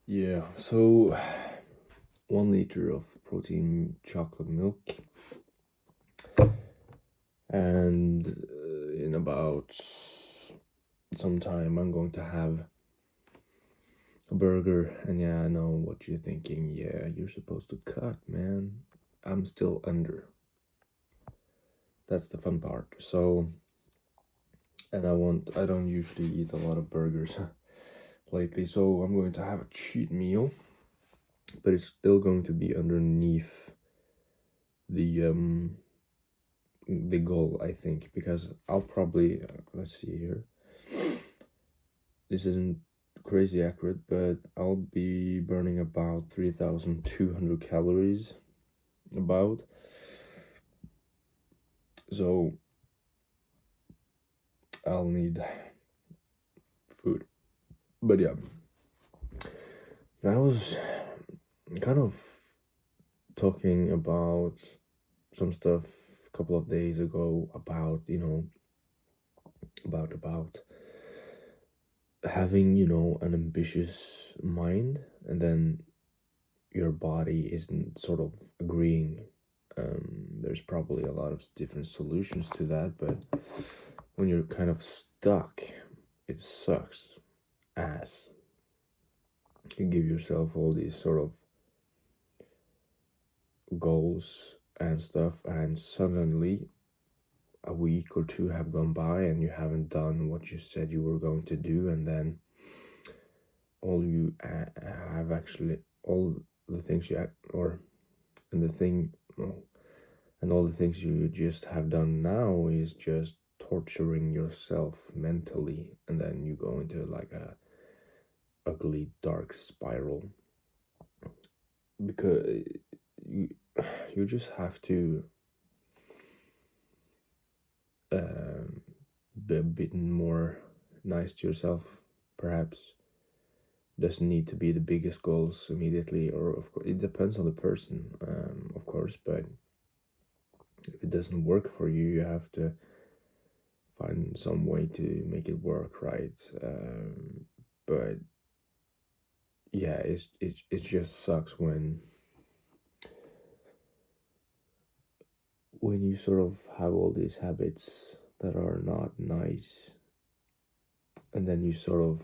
Yeah, so 1 liter of protein chocolate milk, and in about some time, I'm going to have a burger. And yeah, I know what you're thinking. Yeah, you're supposed to cut, man. I'm still under. That's the fun part. So, and I don't usually eat a lot of burgers lately, so I'm going to have a cheat meal, but it's still going to be underneath the the goal, I think, because I'll probably let's see here. This isn't crazy accurate, but I'll be burning about 3,200 calories. About. So I'll need food. But yeah, I was kind of talking about some stuff a couple of days ago about, about having, an ambitious mind, and then your body isn't sort of agreeing. There's probably a lot of different solutions to that, but when you're kind of stuck, it sucks ass. You give yourself all these sort of goals and stuff, and suddenly a week or two have gone by and you haven't done what you said you were going to do, and then all you have actually all the things you or and the thing no, and all the things you just have done now is just torturing yourself mentally, and then you go into like a ugly dark spiral, because you you just have to um, be a bit more nice to yourself. Perhaps doesn't need to be the biggest goals immediately, or of course it depends on the person, of course, but if it doesn't work for you, you have to find some way to make it work, right? But yeah, it just sucks when you sort of have all these habits that are not nice, and then you sort of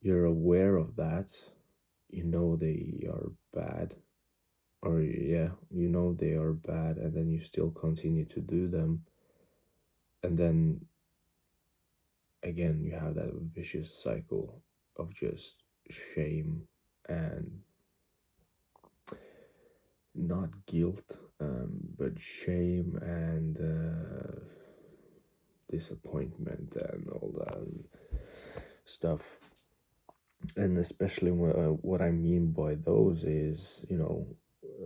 you're aware of that, you know they are bad, or yeah, you know they are bad, and then you still continue to do them, and then again you have that vicious cycle of just shame and not guilt, but shame and disappointment and all that stuff. And especially what I mean by those is,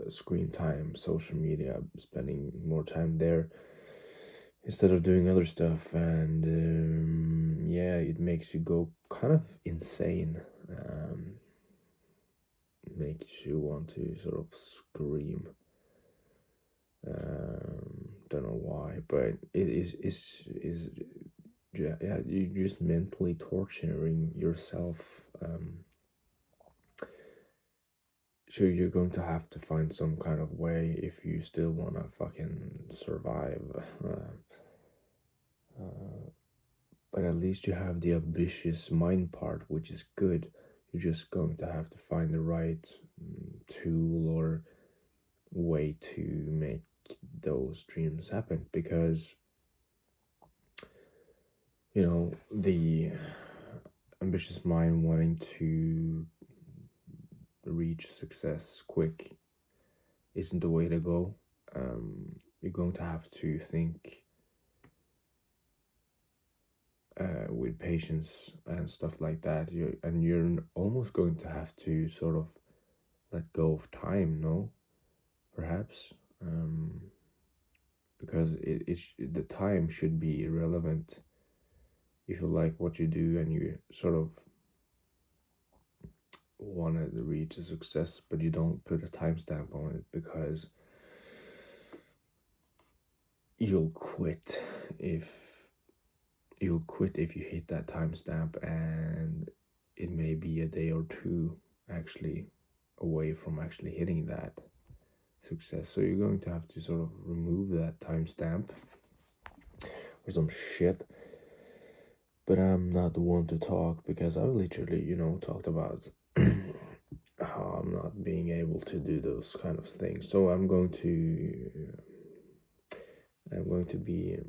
screen time, social media, spending more time there instead of doing other stuff. And yeah, it makes you go kind of insane. Makes you want to sort of scream. Don't know why, but it is yeah, you're just mentally torturing yourself. So you're going to have to find some kind of way if you still want to fucking survive. Uh, but at least you have the ambitious mind part, which is good. You're just going to have to find the right tool or way to make those dreams happen, because the ambitious mind wanting to reach success quick isn't the way to go. You're going to have to think with patience and stuff like that. You're almost going to have to sort of let go of time, no? Perhaps, because the time should be irrelevant if you like what you do and you sort of want to reach a success, but you don't put a timestamp on it, because you'll quit if you'll quit if you hit that timestamp, and it may be a day or two actually away from actually hitting that success. So you're going to have to sort of remove that timestamp or some shit. But I'm not the one to talk because I've literally, talked about how I'm not being able to do those kind of things. So I'm going to be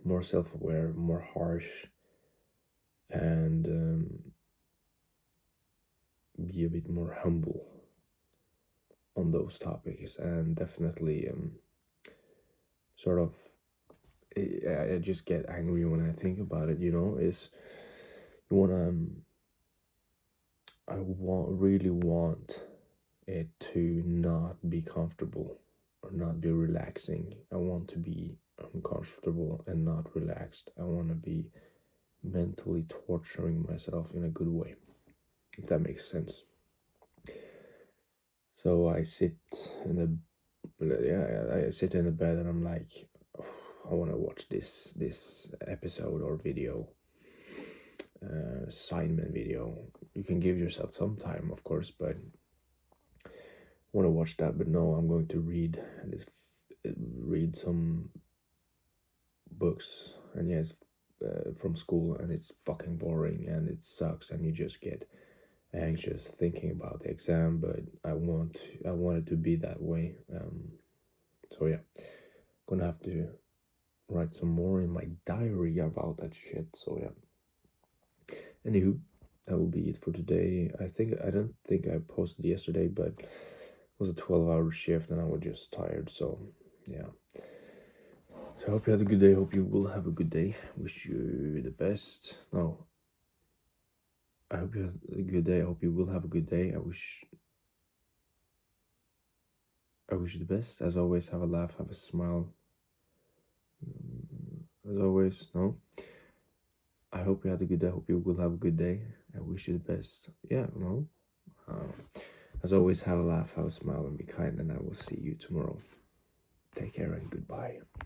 more self-aware, more harsh, and be a bit more humble on those topics, and definitely sort of I just get angry when I think about it. Is you wanna really want it to not be comfortable or not be relaxing. I want to be uncomfortable and not relaxed. I want to be mentally torturing myself in a good way, if that makes sense. So I sit in the bed and I'm like, oh, I want to watch this episode or video, assignment video. You can give yourself some time, of course, but I want to watch that. But no, I'm going to read some books, and yes, from school, and it's fucking boring and it sucks, and you just get anxious thinking about the exam. But I want it to be that way. So yeah, gonna have to write some more in my diary about that shit. So yeah. Anywho, that will be it for today. I don't think I posted yesterday, but it was a 12-hour shift and I was just tired. So yeah. So I hope you had a good day. Hope you will have a good day. Wish you the best. No. I hope you have a good day. I hope you will have a good day. I wish you the best. As always, have a laugh, have a smile. As always, no. I hope you had a good day. I hope you will have a good day. I wish you the best. Yeah, no. As always, have a laugh, have a smile, and be kind. And I will see you tomorrow. Take care and goodbye.